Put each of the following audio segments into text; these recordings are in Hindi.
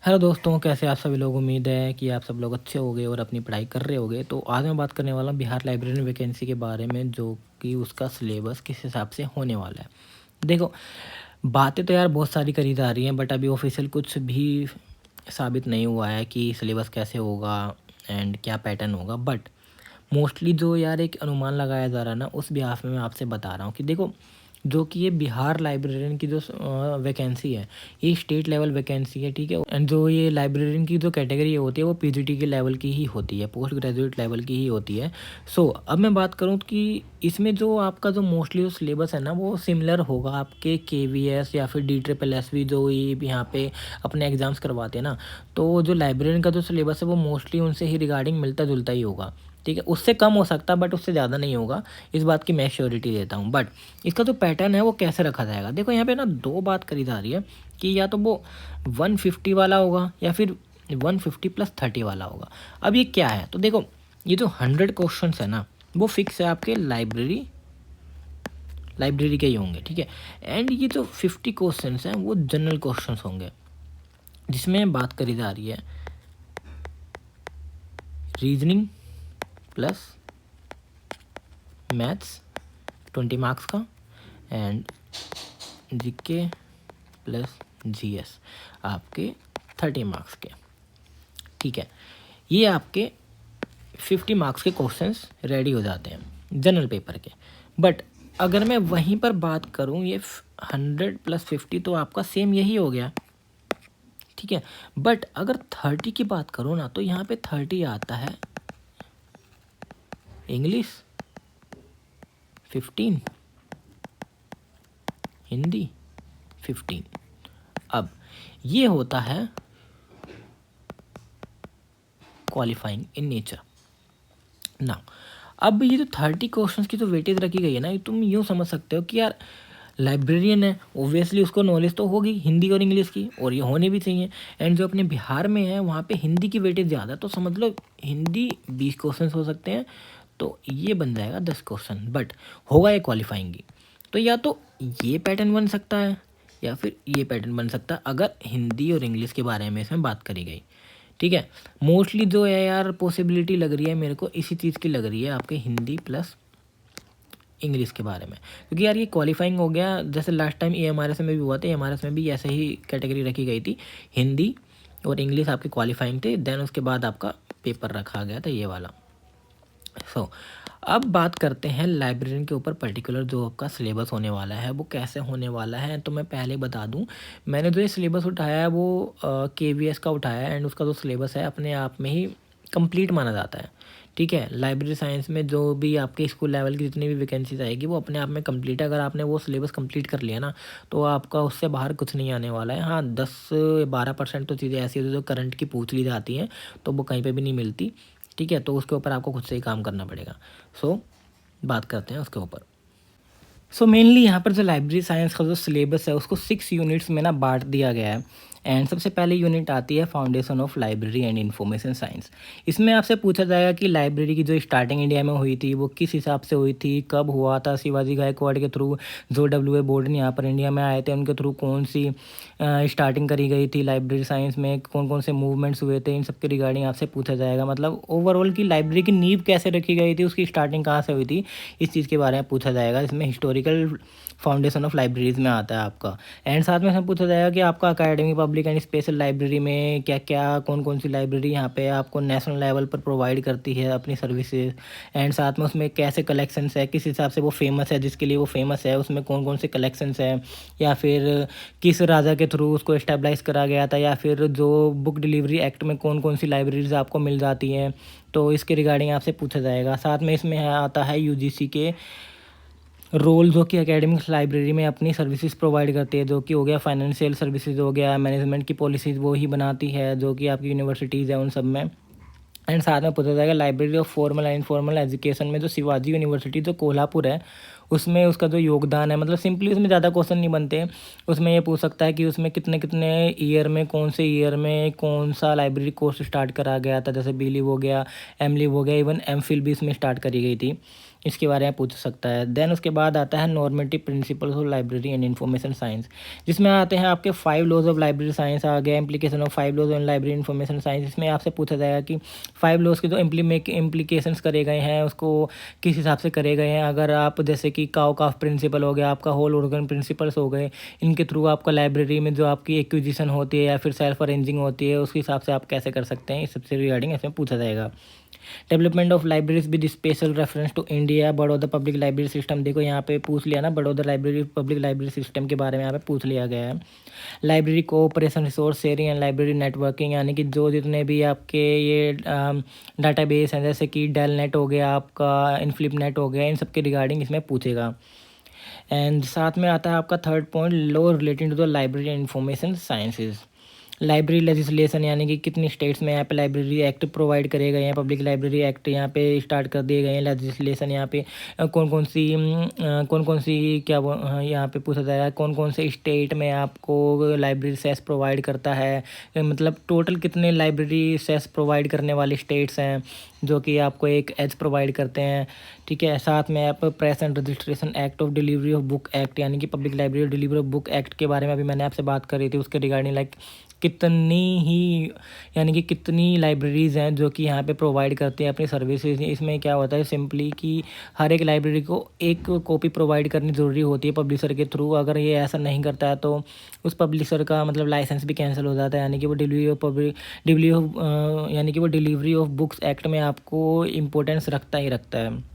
हेलो दोस्तों, कैसे आप सभी लोग। उम्मीद है कि आप सब लोग अच्छे होंगे और अपनी पढ़ाई कर रहे होंगे। तो आज मैं बात करने वाला हूँ बिहार लाइब्रेरी वैकेंसी के बारे में, जो कि उसका सिलेबस किस हिसाब से होने वाला है। देखो, बातें तो यार बहुत सारी करी जा रही हैं, बट अभी ऑफिशियल कुछ भी साबित नहीं हुआ है कि सिलेबस कैसे होगा एंड क्या पैटर्न होगा। बट मोस्टली जो यार एक अनुमान लगाया जा रहा है ना, उस बिहाफ में मैं आपसे बता रहा हूँ कि देखो, जो कि ये बिहार लाइब्रेरियन की जो वैकेंसी है, ये स्टेट लेवल वैकेंसी है, ठीक है। एंड जो ये लाइब्रेरियन की जो कैटेगरी होती है वो पीजीटी के लेवल की ही होती है, पोस्ट ग्रेजुएट लेवल की ही होती है। सो अब मैं बात करूँ कि इसमें जो आपका जो मोस्टली जो सिलेबस है ना, वो सिमिलर होगा आपके केवीएस या फिर DSSS जो ये यहाँ पे अपने एग्जाम्स करवाते हैं ना। तो जो लाइब्रेरियन का जो सिलेबस है वो मोस्टली उनसे ही रिगार्डिंग मिलता जुलता ही होगा, ठीक है। उससे कम हो सकता है बट उससे ज़्यादा नहीं होगा, इस बात की मैं श्योरिटी देता हूँ। बट इसका जो पैटर्न है वो कैसे रखा जाएगा, देखो यहाँ पे ना दो बात करी जा रही है कि या तो वो 150 वाला होगा या फिर 150+30 वाला होगा। अब ये क्या है, तो देखो, ये जो 100 क्वेश्चन है ना, वो फिक्स है आपके लाइब्रेरी के ही होंगे, ठीक है। एंड ये जो 50 क्वेश्चन हैं वो जनरल क्वेश्चन होंगे, जिसमें बात करी जा रही है रीजनिंग प्लस मैथ्स 20 मार्क्स का एंड जीके प्लस जीएस आपके 30 मार्क्स के, ठीक है। ये आपके 50 मार्क्स के क्वेश्चंस रेडी हो जाते हैं जनरल पेपर के। बट अगर मैं वहीं पर बात करूं, ये 100+50 तो आपका सेम यही हो गया, ठीक है। बट अगर 30 की बात करूं ना, तो यहाँ पे 30 आता है इंग्लिश, 15 हिंदी, 15। अब ये होता है क्वालिफाइंग इन नेचर ना। अब ये जो 30 क्वेश्चंस की जो वेटेज रखी गई है ना, ये तुम यूँ समझ सकते हो कि यार लाइब्रेरियन है, ओब्वियसली उसको नॉलेज तो होगी हिंदी और इंग्लिश की, और ये होने भी चाहिए। एंड जो अपने बिहार में है वहाँ पे हिंदी की वेटेज ज़्यादा, तो समझ लो हिंदी 20 क्वेश्चन हो सकते हैं, तो ये बन जाएगा 10 क्वेश्चन। बट होगा ये क्वालिफाइंग की, तो या तो ये पैटर्न बन सकता है या फिर ये पैटर्न बन सकता है, अगर हिंदी और इंग्लिश के बारे में इसमें बात करी गई, ठीक है। मोस्टली जो है यार पॉसिबिलिटी लग रही है मेरे को, इसी चीज़ की लग रही है, आपके हिंदी प्लस इंग्लिश के बारे में। क्योंकि यार ये क्वालिफाइंग हो गया, जैसे लास्ट टाइम AMRS में भी हुआ था, AMRS में भी ऐसे ही कैटेगरी रखी गई थी, हिंदी और इंग्लिश आपके क्वालिफाइंग थे, देन उसके बाद आपका पेपर रखा गया था ये वाला। सो अब बात करते हैं लाइब्रेरियन के ऊपर पर्टिकुलर जो आपका सिलेबस होने वाला है वो कैसे होने वाला है। तो मैं पहले बता दूं, मैंने जो ये सिलेबस उठाया है वो KVS का उठाया है, एंड उसका जो सिलेबस है अपने आप में ही कंप्लीट माना जाता है, ठीक है। लाइब्रेरी साइंस में जो भी आपके स्कूल लेवल की जितनी भी वैकेंसीज आएगी वो अपने आप में कंप्लीट है। अगर आपने वो सिलेबस कंप्लीट कर लिया ना, तो आपका उससे बाहर कुछ नहीं आने वाला है। हाँ, 10-12% तो चीज़ें ऐसी होती जो करंट की पूछ ली जाती हैं, तो वो कहीं पे भी नहीं मिलती, ठीक है। तो उसके ऊपर आपको खुद से ही काम करना पड़ेगा। सो बात करते हैं उसके ऊपर। सो मेनली यहाँ पर जो लाइब्रेरी साइंस का जो सिलेबस है उसको 6 यूनिट्स में ना बांट दिया गया है। एंड सबसे पहले यूनिट आती है foundation of library and information science. इसमें आपसे पूछा जाएगा कि लाइब्रेरी की जो स्टार्टिंग इंडिया में हुई थी वो किस हिसाब से हुई थी, कब हुआ था, शिवाजी गायकवाड़ के थ्रू जो WA बोर्डन यहाँ पर इंडिया में आए थे उनके थ्रू कौन सी स्टार्टिंग करी गई थी लाइब्रेरी साइंस में, कौन कौन से मूवमेंट्स हुए थे, इन सब के रिगार्डिंग आपसे पूछा जाएगा। मतलब ओवरऑल की लाइब्रेरी की नींव कैसे रखी गई थी, उसकी स्टार्टिंग कहाँ से हुई थी, इस चीज़ के बारे में पूछा जाएगा। इसमें हिस्टोरिकल फाउंडेशन ऑफ लाइब्रेरीज में आता है आपका। एंड साथ में इसमें पूछा जाएगा कि आपका academy, public and special library में क्या क्या, कौन कौन सी लाइब्रेरी यहाँ पे आपको नेशनल लेवल पर प्रोवाइड करती है अपनी सर्विसेज। एंड साथ में उसमें कैसे कलेक्शंस है, किस हिसाब से वो फेमस है, जिसके लिए वो फेमस है उसमें कौन कौन से कलेक्शंस है, या फिर किस राजा के थ्रू उसको एस्टेब्लिश करा गया था, या फिर जो बुक डिलीवरी एक्ट में कौन कौन सी लाइब्रेरीज आपको मिल जाती हैं, तो इसके रिगार्डिंग आपसे पूछा जाएगा। साथ में इसमें आता है UGC के रोल, जो कि एकेडमिक लाइब्रेरी में अपनी सर्विसेज प्रोवाइड करती है, जो कि हो गया फाइनेंशियल सर्विसेज, हो गया मैनेजमेंट की पॉलिसीज़ वो ही बनाती है, जो कि आपकी यूनिवर्सिटीज़ है उन सब में। एंड साथ में पूछा जाएगा library of formal and informal education में जो शिवाजी यूनिवर्सिटी जो कोल्हापुर है उसमें उसका जो योगदान है। मतलब सिंपली उसमें ज़्यादा क्वेश्चन नहीं बनते, उसमें ये पूछ सकता है कि उसमें कितने कितने ईयर में, कौन से ईयर में कौन सा लाइब्रेरी कोर्स स्टार्ट करा गया था, जैसे BLiv हो गया, MLiv हो गया, इवन MPhil भी इसमें स्टार्ट करी गई थी। इसके बारे में पूछ सकता है। देन उसके बाद आता है normative principles of library and information science, जिसमें आते हैं आपके 5 लॉज ऑफ लाइब्रेरी साइंस आ गया, implication of 5 laws on library information science. इसमें आपसे पूछा जाएगा कि 5 लॉज के जो इम्प्लीकेशंस करे गए हैं उसको किस हिसाब से करे गए हैं। अगर आप जैसे कि काउ काफ प्रिंसिपल हो गया, आपका होल ऑर्गन प्रिंसिपल्स हो गए, इनके थ्रू आपका लाइब्रेरी में जो आपकी एक्विजिशन होती है या फिर सेल्फ अरेंजिंग होती है उसके हिसाब से आप कैसे कर सकते हैं, इस सबसे रिगार्डिंग इसमें पूछा जाएगा। Development of libraries with special reference to India, Baroda public library system. देखो यहाँ पे पूछ लिया ना, Baroda library public library system के बारे में यहाँ पे पूछ लिया गया है। Library cooperation, resource sharing and library networking, यानी कि जो जितने भी आपके ये डाटाबेस हैं जैसे कि डेल नेट हो गया, आपका इनफ्लिप नेट हो गया, इन सब के रिगार्डिंग इसमें पूछेगा। एंड साथ में आता है आपका third point, law relating to the library and information sciences. Library legislation, यानी कि कितनी स्टेट्स में यहाँ पे लाइब्रेरी एक्ट प्रोवाइड करे गए हैं, पब्लिक लाइब्रेरी एक्ट यहाँ पे स्टार्ट कर दिए गए हैं। लेजिस्लेशन यहाँ पे कौन कौन सी यहाँ पे पूछा जाएगा कौन कौन से स्टेट में आपको लाइब्रेरी सेस प्रोवाइड करता है, मतलब टोटल कितने लाइब्रेरी सेस प्रोवाइड करने वाले स्टेट्स हैं जो कि आपको एक एज प्रोवाइड करते हैं। ठीक है, साथ में आप press and registration act of delivery of book act, यानी कि public library delivery of book act के बारे में अभी मैंने आपसे बात करी थी, उसके रिगार्डिंग लाइक कितनी ही यानी कि कितनी लाइब्रेरीज़ हैं जो कि यहाँ पे प्रोवाइड करती हैं अपनी सर्विसेज। इसमें क्या होता है सिंपली कि हर एक लाइब्रेरी को एक कॉपी प्रोवाइड करनी ज़रूरी होती है पब्लिशर के थ्रू। अगर ये ऐसा नहीं करता है तो उस पब्लिशर का मतलब लाइसेंस भी कैंसिल हो जाता है, यानी कि वो डिलीवरी ऑफ बुक्स एक्ट में आपको इम्पोर्टेंस रखता ही रखता है।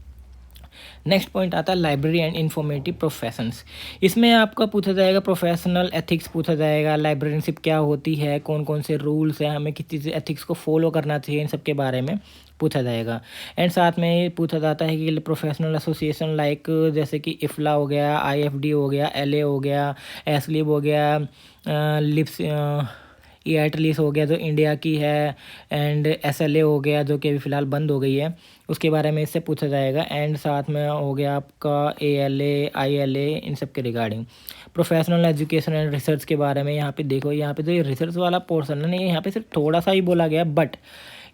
नेक्स्ट पॉइंट आता है लाइब्रेरी एंड इंफॉर्मेटिव प्रोफेशंस। इसमें आपका पूछा जाएगा प्रोफेशनल एथिक्स पूछा जाएगा, लाइब्रेरियनशिप क्या होती है, कौन कौन से रूल्स हैं, हमें किस चीज़ एथिक्स को फॉलो करना चाहिए, इन सब के बारे में पूछा जाएगा। एंड साथ में पूछा जाता है कि प्रोफेशनल एसोसिएशन लाइक जैसे कि इफ्ला हो गया, IFD हो गया, LA हो गया, एसलिब हो गया, लिप्स एटलीस हो गया जो इंडिया की है, एंड SLA हो गया जो कि अभी फ़िलहाल बंद हो गई है, उसके बारे में इससे पूछा जाएगा। एंड साथ में हो गया आपका ALA, ILA, इन सब के regarding. Professional education and research के बारे में यहाँ पे देखो, यहाँ पे जो ये रिसर्च वाला पोर्सन है ना, ये यहाँ पे सिर्फ थोड़ा सा ही बोला गया, बट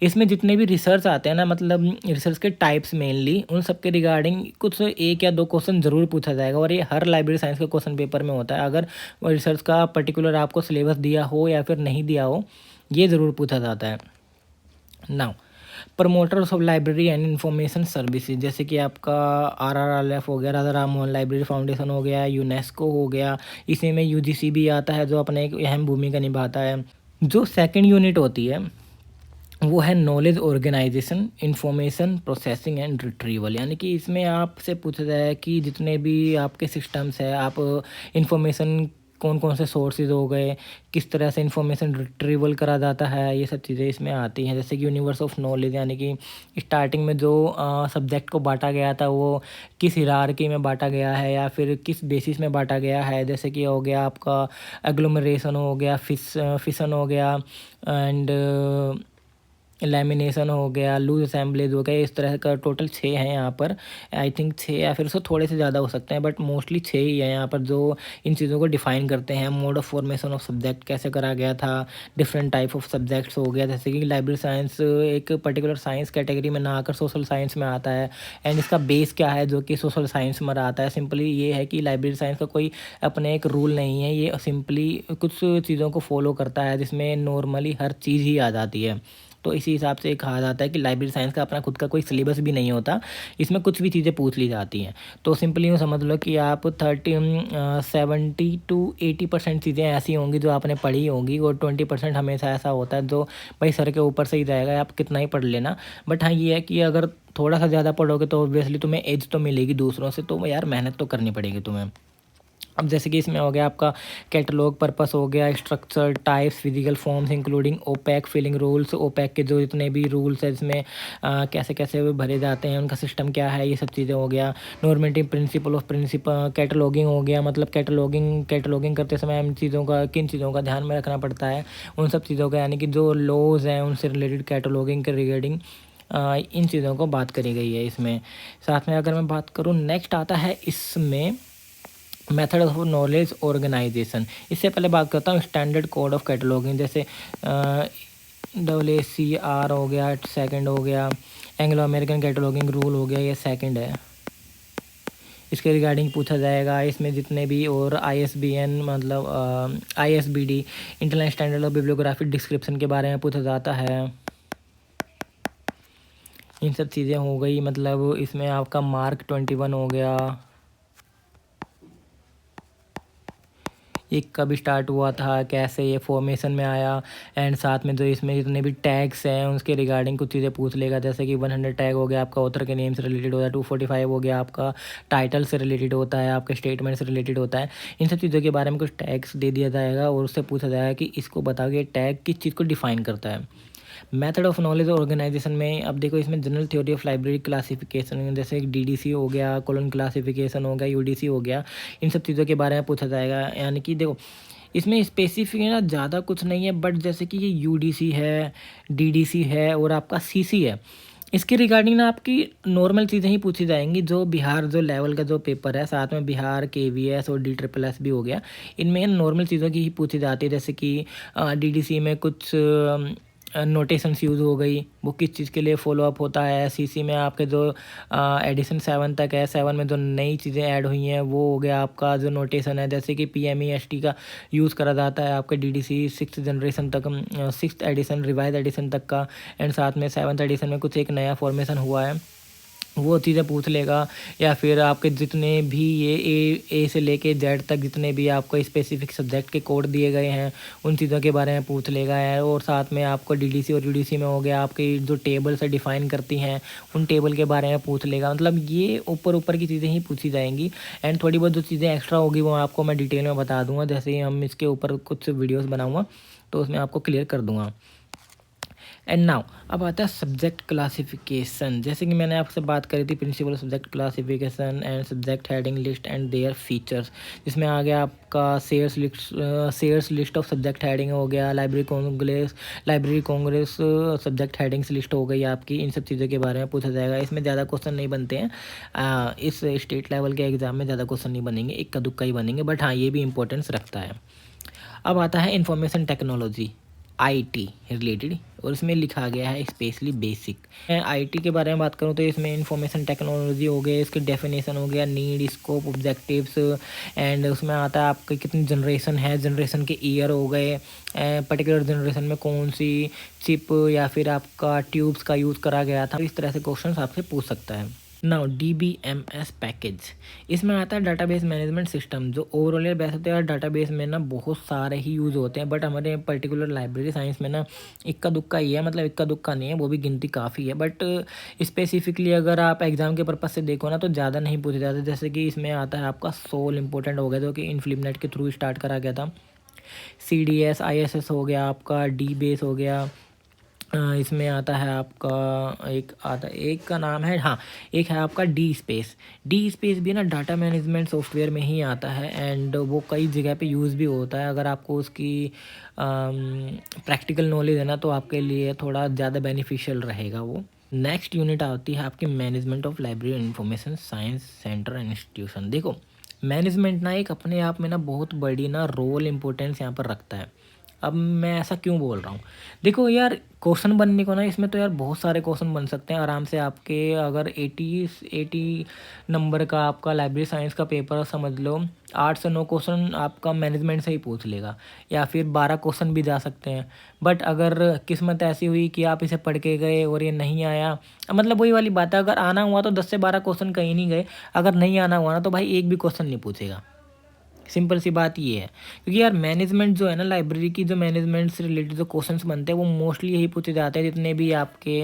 इसमें जितने भी रिसर्च आते हैं ना, मतलब रिसर्च के टाइप्स मेनली, उन सब के रिगार्डिंग कुछ 1 या 2 क्वेश्चन ज़रूर पूछा जाएगा, और ये हर लाइब्रेरी साइंस के क्वेश्चन पेपर में होता है। अगर रिसर्च का पर्टिकुलर आपको सिलेबस दिया हो या फिर नहीं दिया हो, ये ज़रूर पूछा जाता है। Now promoters of library and information services, जैसे कि आपका RRLF हो गया, राजा राम मोहन लाइब्रेरी फाउंडेशन हो गया, यूनेस्को हो गया, इसी में UGC भी आता है जो अपने एक अहम भूमिका निभाता है। जो सेकंड यूनिट होती है वो है knowledge organisation, information processing and retrieval, यानी कि इसमें आपसे पूछा जाए कि जितने भी आपके सिस्टम्स है, आप इंफॉर्मेशन कौन कौन से सोर्सेज हो गए, किस तरह से इंफॉर्मेशन रिट्रीवल करा जाता है, ये सब चीज़ें इसमें आती हैं। जैसे कि यूनिवर्स ऑफ नॉलेज, यानी कि स्टार्टिंग में जो सब्जेक्ट को बांटा गया था वो किस हिरार्की में बांटा गया है या फिर किस बेसिस में बांटा गया है। जैसे कि हो गया आपका एग्लोमरेशन हो गया, फिशन हो गया, एंड लैमिनेशन हो गया, लूज असेंबलीज हो गया, इस तरह का टोटल 6 हैं यहाँ पर। आई थिंक 6 या फिर उससे थोड़े से ज़्यादा हो सकते हैं, बट मोस्टली 6 ही है यहाँ पर जो इन चीज़ों को डिफाइन करते हैं। Mode of formation of subject कैसे करा गया था, डिफरेंट टाइप ऑफ सब्जेक्ट्स हो गया, जैसे कि लाइब्रेरी साइंस एक पर्टिकुलर साइंस कैटेगरी में ना आकर सोशल साइंस में आता है, एंड इसका बेस क्या है जो कि सोशल साइंस में आता है। सिंपली ये है कि लाइब्रेरी साइंस का कोई अपने एक रूल नहीं है, ये सिंपली कुछ चीज़ों को फॉलो करता है जिसमें नॉर्मली हर चीज़ ही आ जाती है। तो इसी हिसाब से कहा जाता है कि लाइब्रेरी साइंस का अपना खुद का कोई सिलेबस भी नहीं होता, इसमें कुछ भी चीज़ें पूछ ली जाती हैं। तो सिंपली यूँ समझ लो कि आप 70 to 80% चीज़ें ऐसी होंगी जो आपने पढ़ी होंगी, और 20% हमेशा ऐसा होता है जो भाई सर के ऊपर से ही जाएगा, आप कितना ही पढ़ लेना। बट हाँ ये है कि अगर थोड़ा सा ज़्यादा पढ़ोगे तो ऑब्वियसली तुम्हें एज तो मिलेगी दूसरों से, तो यार मेहनत तो करनी पड़ेगी तुम्हें। अब जैसे कि इसमें हो गया आपका कैटलॉग पर्पस हो गया, structure types, physical forms including OPAC filing rules, OPAC के जो जितने भी रूल्स है इसमें कैसे कैसे वो भरे जाते हैं, उनका सिस्टम क्या है, ये सब चीज़ें हो गया। नॉर्मेटिव प्रिंसिपल ऑफ कैटलॉगिंग हो गया, मतलब कैटलॉगिंग करते समय इन चीज़ों का किन चीज़ों का ध्यान में रखना पड़ता है, उन सब चीज़ों का, यानी कि जो लॉज हैं उनसे रिलेटेड कैटलॉगिंग के रिगार्डिंग इन चीज़ों को बात करी गई है इसमें। साथ में अगर मैं बात करूँ, नेक्स्ट आता है इसमें मेथड ऑफ नॉलेज ऑर्गेनाइजेशन। इससे पहले बात करता हूँ स्टैंडर्ड कोड ऑफ कैटलॉगिंग, जैसे AACR हो गया, सेकंड हो गया, एंग्लो अमेरिकन कैटलॉगिंग रूल हो गया, ये सेकंड है। इसके रिगार्डिंग पूछा जाएगा। इसमें जितने भी और ISBN मतलब ISBD international standard of bibliographic description के बारे में पूछा जाता है। इन सब चीज़ें हो गई, मतलब इसमें आपका मार्क 21 हो गया, ये कब स्टार्ट हुआ था, कैसे ये फॉर्मेशन में आया, एंड साथ में जो इसमें जितने भी टैग्स हैं उसके रिगार्डिंग कुछ चीज़ें पूछ लेगा, जैसे कि 100 टैग हो गया आपका ऑथर के नेम से रिलेटेड होता है, 245 हो गया आपका टाइटल से रिलेटेड होता है, आपके स्टेटमेंट से रिलेटेड होता है। इन सब चीज़ों के बारे में कुछ टैग्स दे दिया जाएगा और उससे पूछा जाएगा कि इसको बताओ कि टैग किस चीज़ को डिफाइन करता है। मेथड ऑफ नॉलेज ऑर्गेनाइजेशन में अब देखो, इसमें general theory of library classification, जैसे DDC हो गया, कॉलम क्लासिफिकेशन हो गया, UDC हो गया, इन सब चीज़ों के बारे में पूछा जाएगा। यानी कि देखो इसमें स्पेसिफिक है ना ज़्यादा कुछ नहीं है, बट जैसे कि ये UDC है, DDC है और आपका CC है, इसके रिगार्डिंग ना आपकी नॉर्मल चीज़ें ही पूछी जाएंगी। जो बिहार जो लेवल का जो पेपर है, साथ में बिहार KVS और DSSS भी हो गया, इनमें नॉर्मल चीज़ों की ही पूछी जाती है। जैसे कि DDC में कुछ नोटेशंस यूज़ हो गई, वो किस चीज़ के लिए फॉलो अप होता है। CC में आपके जो एडिशन 7 तक है, 7 में जो नई चीज़ें ऐड हुई हैं वो हो गया आपका जो नोटेशन है, जैसे कि PMEST का यूज़ करा जाता है आपके DDC 6th जनरेशन तक, 6th एडिशन रिवाइज एडिशन तक का, एंड साथ में 7th एडिशन में कुछ एक नया फॉर्मेशन हुआ है, वो चीज़ें पूछ लेगा। या फिर आपके जितने भी ये ए से लेके जेड तक जितने भी आपको स्पेसिफिक सब्जेक्ट के कोड दिए गए हैं उन चीज़ों के बारे में पूछ लेगा है। और साथ में आपको DDC और UDC में हो गया आपकी जो टेबल से डिफ़ाइन करती हैं उन टेबल के बारे में पूछ लेगा। मतलब ये ऊपर ऊपर की चीज़ें ही पूछी जाएंगी, एंड थोड़ी बहुत जो चीज़ें एक्स्ट्रा होगी वो आपको मैं डिटेल में बता दूंगा। जैसे ही हम इसके ऊपर कुछ वीडियोज़ बनाऊँगा तो उसमें आपको क्लियर कर दूँगा। एंड नाउ अब आता है सब्जेक्ट क्लासिफिकेशन। जैसे कि मैंने आपसे बात करी थी principle subject classification and subject heading list and their features, जिसमें आ गया आपका Sears list of subject heading हो गया, library congress subject headings list हो गई आपकी। इन सब चीज़ों के बारे में पूछा जाएगा। इसमें ज़्यादा क्वेश्चन नहीं बनते हैं, इस स्टेट लेवल के एग्जाम में ज़्यादा क्वेश्चन नहीं बनेंगे, इक्का दुक्का ही बनेंगे, बट हाँ ये भी इंपॉर्टेंस रखता है। अब आता है इंफॉर्मेशन टेक्नोलॉजी IT रिलेटेड, और इसमें लिखा गया है स्पेशली बेसिक। मैं IT के बारे में बात करूँ तो इसमें इंफॉर्मेशन टेक्नोलॉजी हो गया, इसकी डेफिनेशन हो गया, नीड, स्कोप, ऑब्जेक्टिव्स, एंड उसमें आता है आपकी कितनी जनरेशन है, जनरेशन के ईयर हो गए, पर्टिकुलर जनरेशन में कौन सी चिप या फिर आपका ट्यूब्स का यूज़ करा गया था। इस तरह से क्वेश्चन आपसे पूछ सकता है। नाउ DBMS पैकेज, इसमें आता है डाटाबेस मैनेजमेंट सिस्टम। जो ओवरऑल यार वैसे तो यार डाटाबेस में ना बहुत सारे ही यूज़ होते हैं, बट हमारे पर्टिकुलर लाइब्रेरी साइंस में ना इक्का दुक्का ही है, मतलब इक्का दुक्का नहीं है, वो भी गिनती काफ़ी है। बट स्पेसिफिकली अगर आप एग्ज़ाम के पर्पज़ से देखो ना तो ज़्यादा नहीं पूछे जाते। जैसे कि इसमें आता है आपका सोल इंपॉर्टेंट हो गया जो कि इनफिलिपनेट के थ्रू स्टार्ट करा गया था। CDS ISS हो गया आपका, DBase हो गया, इसमें आता है आपका एक का नाम है, हाँ एक है आपका डी स्पेस भी ना डाटा मैनेजमेंट सॉफ्टवेयर में ही आता है, एंड वो कई जगह पे यूज़ भी होता है। अगर आपको उसकी प्रैक्टिकल नॉलेज है ना तो आपके लिए थोड़ा ज़्यादा बेनिफिशियल रहेगा वो। नेक्स्ट यूनिट आती है आपकी management of library and information science centre and institution. देखो मैनेजमेंट ना एक अपने आप में ना बहुत बड़ी ना रोल इम्पोर्टेंस यहाँ पर रखता है। अब मैं ऐसा क्यों बोल रहा हूँ, देखो यार क्वेश्चन बनने को ना इसमें तो यार बहुत सारे क्वेश्चन बन सकते हैं आराम से आपके। अगर 80 नंबर का आपका लाइब्रेरी साइंस का पेपर समझ लो, 8 से 9 क्वेश्चन आपका मैनेजमेंट से ही पूछ लेगा, या फिर 12 क्वेश्चन भी जा सकते हैं। बट अगर किस्मत ऐसी हुई कि आप इसे पढ़ के गए और ये नहीं आया, मतलब वही वाली बात है, अगर आना हुआ तो 10 से 12 क्वेश्चन कहीं नहीं गए, अगर नहीं आना हुआ ना तो भाई एक भी क्वेश्चन नहीं पूछेगा। सिंपल सी बात ये है, क्योंकि यार मैनेजमेंट जो है ना, लाइब्रेरी की जो मैनेजमेंट से रिलेटेड जो क्वेश्चंस बनते हैं वो मोस्टली यही पूछे जाते हैं जितने भी आपके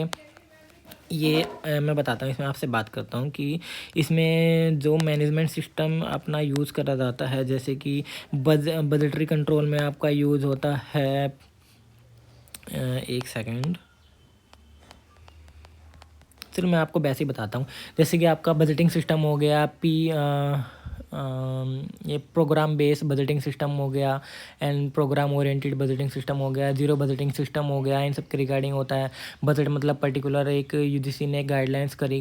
ये मैं बताता हूँ। इसमें आपसे बात करता हूँ कि इसमें जो मैनेजमेंट सिस्टम अपना यूज़ करा जाता है, जैसे कि बजटरी कंट्रोल में आपका यूज़ होता है, एक सेकेंड, चलो मैं आपको वैसे ही बताता हूँ। जैसे कि आपका बजटिंग सिस्टम हो गया, ये प्रोग्राम बेस्ड बजटिंग सिस्टम हो गया and programme oriented budgeting system हो गया, जीरो बजटिंग सिस्टम हो गया, इन सब के रिगार्डिंग होता है। बजट मतलब पर्टिकुलर एक यूजीसी ने गाइडलाइंस करी,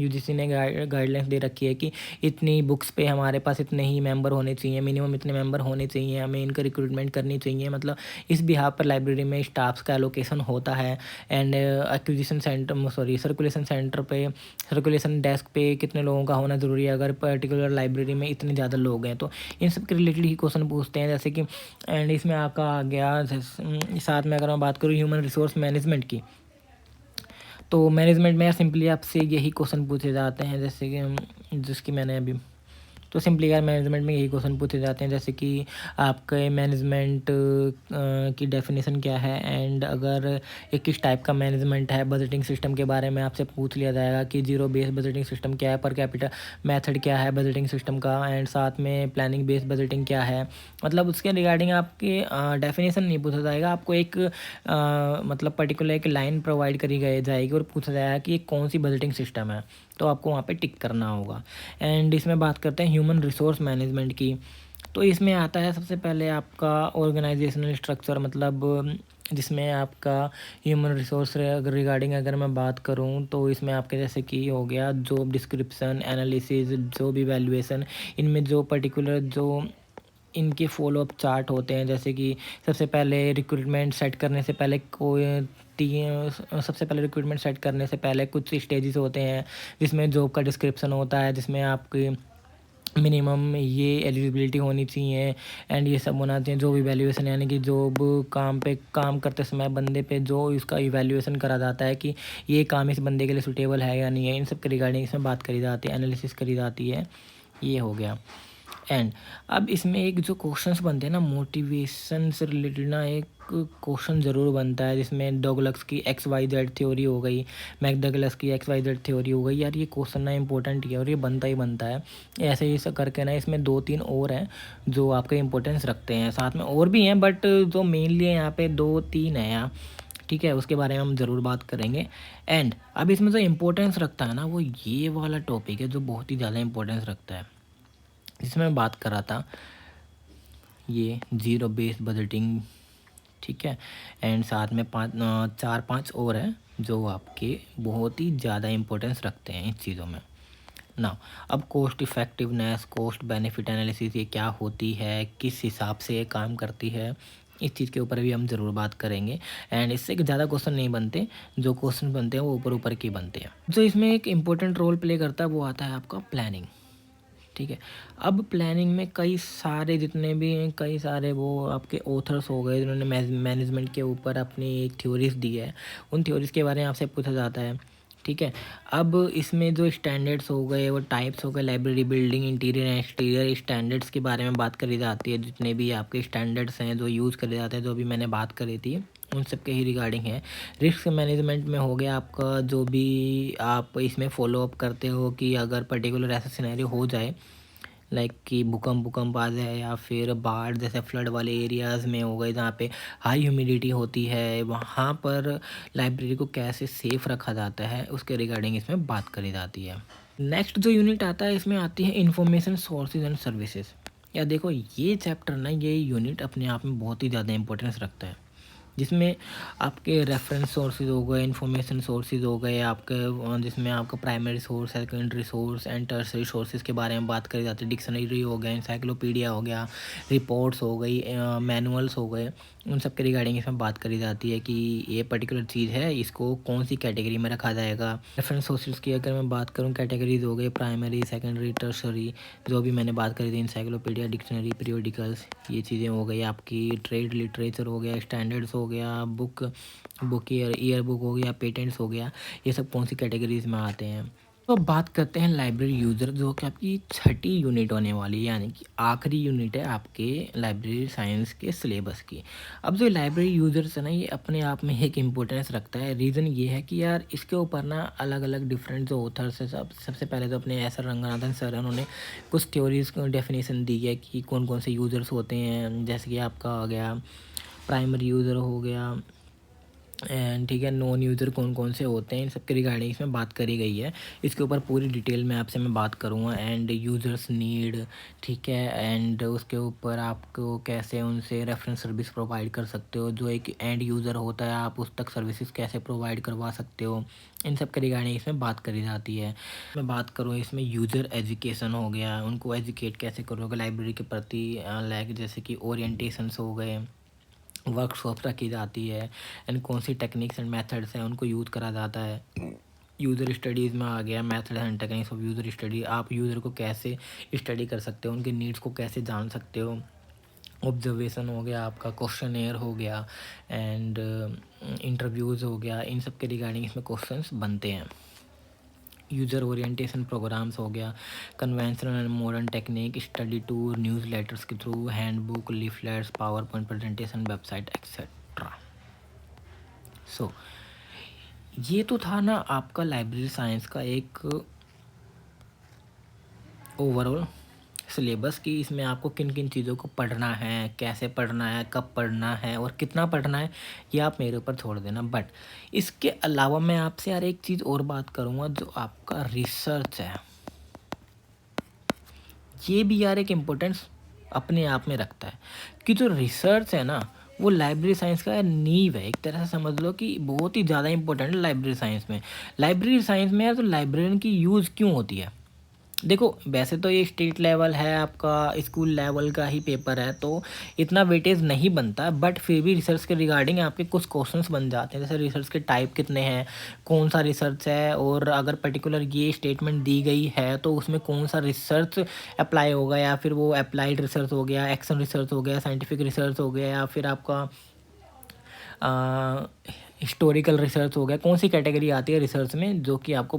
यूजीसी ने गाइडलाइंस दे रखी है कि इतनी बुक्स पे हमारे पास इतने ही मेंबर होने चाहिए, मिनिमम इतने मेंबर होने चाहिए, हमें इनका रिक्रूटमेंट करनी चाहिए। मतलब इस बिहाफ पर लाइब्रेरी में स्टाफ्स का एलोकेशन होता है and acquisition centre circulation centre पे, सर्कुलेशन डेस्क पे कितने लोगों का होना ज़रूरी है अगर पर्टिकुलर लाइब्रेरी में इतने ज़्यादा लोग हैं। तो इन सब के रिलेटेड ही क्वेश्चन पूछते हैं, जैसे कि एंड इसमें आपका आ गया साथ में अगर मैं बात करूँ ह्यूमन रिसोर्स मैनेजमेंट की, तो मैनेजमेंट में सिंपली आपसे यही क्वेश्चन पूछे जाते हैं, जैसे कि जिसकी मैंने अभी, तो सिंपली यार मैनेजमेंट में यही क्वेश्चन पूछे जाते हैं, जैसे कि आपके मैनेजमेंट की डेफिनेशन क्या है एंड अगर ये किस टाइप का मैनेजमेंट है। बजटिंग सिस्टम के बारे में आपसे पूछ लिया जाएगा कि जीरो बेस्ड बजटिंग सिस्टम क्या है, पर कैपिटा मेथड क्या है बजटिंग सिस्टम का, एंड साथ में प्लानिंग बेस्ड बजटिंग क्या है। मतलब उसके रिगार्डिंग आपके डेफिनेशन नहीं पूछा जाएगा, आपको एक मतलब पर्टिकुलर एक लाइन प्रोवाइड करी गई जाएगी और पूछा जाएगा कि ये कौन सी बजटिंग सिस्टम है, तो आपको वहाँ पे टिक करना होगा। एंड इसमें बात करते हैं ह्यूमन रिसोर्स मैनेजमेंट की, तो इसमें आता है सबसे पहले आपका ऑर्गेनाइजेशनल स्ट्रक्चर, मतलब जिसमें आपका ह्यूमन रिसोर्स रिगार्डिंग अगर मैं बात करूं तो इसमें आपके जैसे कि हो गया job description, analysis, job evaluation, इनमें जो पर्टिकुलर जो इनके फॉलोअप चार्ट होते हैं, जैसे कि सबसे पहले रिक्रूटमेंट सेट करने से पहले सबसे पहले रिक्रूटमेंट सेट करने से पहले कुछ स्टेजेस होते हैं जिसमें जॉब का डिस्क्रिप्शन होता है, जिसमें आपकी मिनिमम ये एलिजिबिलिटी होनी चाहिए एंड ये सब होना चाहिए। जॉब इवैल्यूएशन यानी कि जॉब काम पे काम करते समय बंदे पे जो इसका इवैल्यूएशन करा जाता है कि ये काम इस बंदे के लिए सूटेबल है या नहीं है, इन सब के रिगार्डिंग इसमें बात करी जाती है, एनालिसिस करी जाती है। ये हो गया। एंड अब इसमें एक जो क्वेश्चंस बनते हैं ना मोटिवेशन से रिलेटेड ना, एक क्वेश्चन ज़रूर बनता है जिसमें डॉगलक्स की XYZ थ्योरी हो गई, मैकडगलस की XYZ थ्योरी हो गई। यार ये क्वेश्चन ना इंपॉर्टेंट है और ये बनता ही बनता है। ऐसे ही सब करके ना इसमें 2-3 और हैं जो आपके इंपॉर्टेंस रखते हैं, साथ में और भी हैं बट जो मेनली है यहाँ पे 2-3 हैं यहाँ, ठीक है, उसके बारे में हम ज़रूर बात करेंगे। एंड अब इसमें जो इम्पोर्टेंस रखता है ना वो ये वाला टॉपिक है जो बहुत ही ज़्यादा इंपॉर्टेंस रखता है, जिसमें मैं बात कर रहा था ये जीरो बेस्ड बजटिंग, ठीक है। एंड साथ में 4-5 और हैं जो आपके बहुत ही ज़्यादा इंपॉर्टेंस रखते हैं इन चीज़ों में ना। अब cost effectiveness, cost benefit analysis ये क्या होती है, किस हिसाब से ये काम करती है, इस चीज़ के ऊपर भी हम ज़रूर बात करेंगे। एंड इससे ज़्यादा क्वेश्चन नहीं बनते, जो क्वेश्चन बनते हैं वो ऊपर ऊपर के बनते हैं। जो इसमें एक इम्पोर्टेंट रोल प्ले करता है वो आता है आपका प्लानिंग, ठीक है। अब प्लानिंग में कई सारे जितने भी हैं, कई सारे वो आपके ऑथर्स हो गए जिन्होंने मैनेजमेंट के ऊपर अपनी एक थ्योरीज दी है, उन थ्योरीज के बारे में आपसे पूछा जाता है, ठीक है। अब इसमें जो स्टैंडर्ड्स हो गए, वो टाइप्स हो गए, library building, interior and exterior standards के बारे में बात करी जाती है। जितने भी आपके स्टैंडर्ड्स हैं जो यूज़ करे जाते हैं, जो भी मैंने बात करी थी उन सब के ही रिगार्डिंग है। रिस्क मैनेजमेंट में हो गया आपका जो भी आप इसमें फॉलोअप करते हो कि अगर पर्टिकुलर ऐसा सिनेरियो हो जाए लाइक कि भूकंप आ जाए या फिर बाढ़ जैसे फ्लड वाले एरियाज़ में हो गए जहाँ पे हाई ह्यूमिडिटी होती है, वहाँ पर लाइब्रेरी को कैसे सेफ़ रखा जाता है उसके रिगार्डिंग इसमें बात करी जाती है। नेक्स्ट जो यूनिट आता है इसमें आती है इंफॉर्मेशन सोर्सेज एंड सर्विसेज। या देखो ये चैप्टर ना, ये यूनिट अपने आप में बहुत ही ज़्यादा इंपॉर्टेंस रखता है, जिसमें आपके रेफरेंस सोर्सेज हो गए, इंफॉर्मेशन सोर्सेज हो गए आपके, जिसमें आपका primary source, secondary source and tertiary sources के बारे में बात करी जाती है। डिक्शनरी हो गया, इंसाइक्लोपीडिया हो गया, रिपोर्ट्स हो गई, मैनुअल्स हो गए, उन सब के रिगार्डिंग इसमें बात करी जाती है कि ये पर्टिकुलर चीज़ है, इसको कौन सी कैटेगरी में रखा जाएगा। रेफरेंस सोर्सेज की अगर मैं बात करूँ, कैटेगरीज हो गई प्राइमरी, सेकेंडरी, टर्सरी, जो भी मैंने बात करी थी, इंसाइक्लोपीडिया, डिक्शनरी, पीरियोडिकल्स, ये चीज़ें हो गई आपकी। ट्रेड लिटरेचर हो गया, स्टैंडर्ड्स हो गया, बुक ईयर बुक हो गया, पेटेंट्स हो गया, ये सब कौन सी कैटेगरीज में आते हैं। तो बात करते हैं लाइब्रेरी यूज़र, जो कि आपकी छठी यूनिट होने वाली है, यानी कि आखिरी यूनिट है आपके लाइब्रेरी साइंस के सिलेबस की। अब जो लाइब्रेरी यूज़र्स है ना, ये अपने आप में एक इम्पोर्टेंस रखता है। रीज़न ये है कि यार इसके ऊपर ना अलग अलग डिफरेंट जो ऑथर्स है, सबसे पहले तो अपने एस आर रंगनाथन सर है, उन्होंने कुछ थ्योरीज को डेफिनेशन दी है कि कौन कौन से यूज़र्स होते हैं। जैसे कि आपका आ गया प्राइमरी यूज़र हो गया, एंड ठीक है, नॉन यूज़र कौन कौन से होते हैं इन सब के रिगार्डिंग इसमें बात करी गई है। इसके ऊपर पूरी डिटेल में आपसे मैं बात करूँगा। एंड यूज़र्स नीड, ठीक है, एंड उसके ऊपर आपको कैसे उनसे रेफरेंस सर्विस प्रोवाइड कर सकते हो, जो एक एंड यूज़र होता है आप उस तक सर्विसेज कैसे प्रोवाइड करवा सकते हो, इन सब के रिगार्डिंग इसमें बात करी जाती है। मैं बात करूँ इसमें यूज़र एजुकेशन हो गया, उनको एजुकेट कैसे करोगे लाइब्रेरी के प्रति, लाइक जैसे कि ओरिएंटेशंस हो गए, वर्कशॉप रखी जाती है, एंड कौन सी टेक्निक्स एंड मेथड्स हैं उनको यूज़ करा जाता है। यूज़र स्टडीज़ में आ गया method and techniques of user study, आप यूज़र को कैसे स्टडी कर सकते हो, उनके नीड्स को कैसे जान सकते हो। ऑब्जर्वेशन हो गया आपका, क्वेश्चनेयर हो गया, एंड इंटरव्यूज़ हो गया, इन सब के रिगार्डिंग इसमें क्वेश्चंस बनते हैं। यूज़र ओरिएंटेशन प्रोग्राम्स हो गया, conventional and modern technique, study tour, newsletters के through, handbook, leaflets, PowerPoint presentation, website etcetera. So ये तो था ना आपका लाइब्रेरी साइंस का एक ओवरऑल सिलेबस, कि इसमें आपको किन किन चीज़ों को पढ़ना है, कैसे पढ़ना है, कब पढ़ना है और कितना पढ़ना है, ये आप मेरे ऊपर छोड़ देना। बट इसके अलावा मैं आपसे यार एक चीज़ और बात करूँगा, जो आपका रिसर्च है, ये भी यार एक इम्पोर्टेंस अपने आप में रखता है। कि जो रिसर्च है ना, वो लाइब्रेरी साइंस का नींव है, एक तरह से समझ लो कि बहुत ही ज़्यादा इंपॉर्टेंट है लाइब्रेरी साइंस में। लाइब्रेरी साइंस में यार तो लाइब्रेरियन की यूज़ क्यों होती है? देखो, वैसे तो ये स्टेट लेवल है आपका, स्कूल लेवल का ही पेपर है, तो इतना वेटेज नहीं बनता, बट फिर भी रिसर्च के रिगार्डिंग आपके कुछ क्वेश्चंस बन जाते हैं। जैसे रिसर्च के टाइप कितने हैं, कौन सा रिसर्च है, और अगर पर्टिकुलर ये स्टेटमेंट दी गई है तो उसमें कौन सा रिसर्च अप्लाई होगा, या फिर वो अप्लाइड रिसर्च हो गया, एक्शन रिसर्च हो गया, साइंटिफिक रिसर्च हो गया, या फिर आपका हिस्टोरिकल रिसर्च हो गया, कौन सी कैटेगरी आती है रिसर्च में जो कि आपको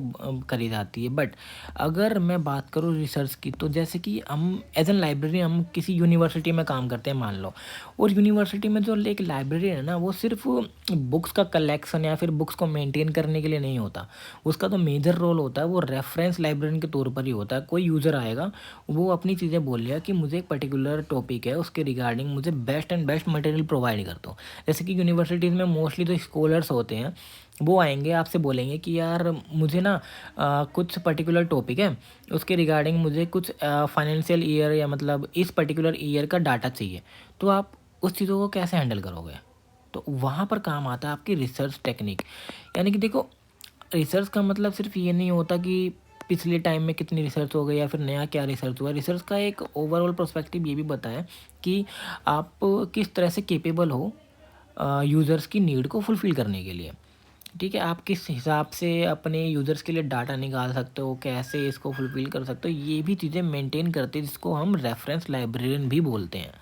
करी जाती है। बट अगर मैं बात करूँ रिसर्च की, तो जैसे कि हम एज एन लाइब्रेरी हम किसी यूनिवर्सिटी में काम करते हैं मान लो, और यूनिवर्सिटी में जो एक लाइब्रेरी है ना, वो सिर्फ बुक्स का कलेक्शन या फिर बुक्स को मेंटेन करने के लिए नहीं होता। उसका तो मेजर रोल होता है, वो रेफरेंस लाइब्रेरियन के तौर पर ही होता है। कोई यूज़र आएगा, वो अपनी चीज़ें बोल लिया कि मुझे एक पर्टिकुलर टॉपिक है, उसके रिगार्डिंग मुझे best and best material provide कर दो। जैसे कि यूनिवर्सिटीज़ में मोस्टली जो स्कॉलर्स होते हैं, वो आएंगे आपसे बोलेंगे कि यार मुझे ना कुछ पर्टिकुलर टॉपिक है, उसके रिगार्डिंग मुझे कुछ फाइनेंशियल ईयर या मतलब इस पर्टिकुलर ईयर का डाटा चाहिए। तो आप उस चीज़ों को कैसे हैंडल करोगे? तो वहाँ पर काम आता है आपकी रिसर्च टेक्निक। यानी कि देखो, रिसर्च का मतलब सिर्फ ये नहीं होता कि पिछले टाइम में कितनी रिसर्च हो गई या फिर नया क्या रिसर्च हुआ। रिसर्च का एक ओवरऑल पर्सपेक्टिव ये भी बताया कि आप किस तरह से कैपेबल हो यूज़र्स की नीड को फुलफ़िल करने के लिए। ठीक है, आप किस हिसाब से अपने यूज़र्स के लिए डाटा निकाल सकते हो, कैसे इसको फुलफ़िल कर सकते हो, ये भी चीज़ें मेंटेन करते हैं, जिसको हम रेफ़रेंस लाइब्रेरियन भी बोलते हैं।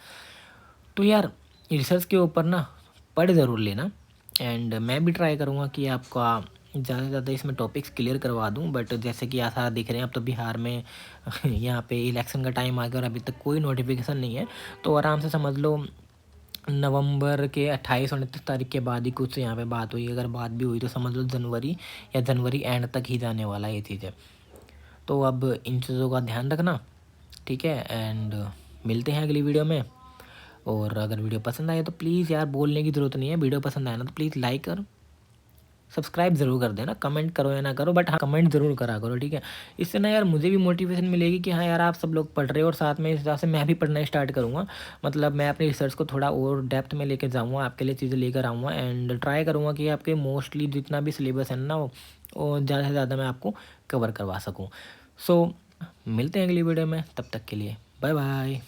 तो यार रिसर्च के ऊपर ना पढ़ ज़रूर लेना, एंड मैं भी ट्राई करूँगा कि आपका ज़्यादा से ज़्यादा इसमें टॉपिक्स क्लियर करवा दूँ। बट जैसे कि आसार दिख रहे हैं अब तो बिहार में यहाँ पे इलेक्शन का टाइम आ गया और अभी तक कोई नोटिफिकेशन नहीं है, तो आराम से समझ लो नवंबर के 28 और 29 तारीख के बाद ही कुछ यहाँ पे बात हुई। अगर बात भी हुई तो समझ लो जनवरी या जनवरी एंड तक ही जाने वाला ये चीज़ है। तो अब इन चीज़ों का ध्यान रखना, ठीक है, एंड मिलते हैं अगली वीडियो में। और अगर वीडियो पसंद आए तो प्लीज़ यार, बोलने की ज़रूरत नहीं है, वीडियो पसंद आए ना तो प्लीज़ लाइक और सब्सक्राइब ज़रूर कर देना। कमेंट करो या ना करो, बट हाँ कमेंट ज़रूर करा करो, ठीक है। इससे ना यार मुझे भी मोटिवेशन मिलेगी कि हाँ यार आप सब लोग पढ़ रहे हो, और साथ में इस हिसाब से मैं भी पढ़ना स्टार्ट करूँगा। मतलब मैं अपनी रिसर्च को थोड़ा और डेप्थ में लेकर जाऊँगा, आपके लिए चीज़ें लेकर आऊँगा, एंड ट्राई करूँगा कि आपके मोस्टली जितना भी सिलेबस है ना, वो ज़्यादा से ज़्यादा मैं आपको कवर करवा सकूँ। सो मिलते हैं अगली वीडियो में, तब तक के लिए बाय बाय।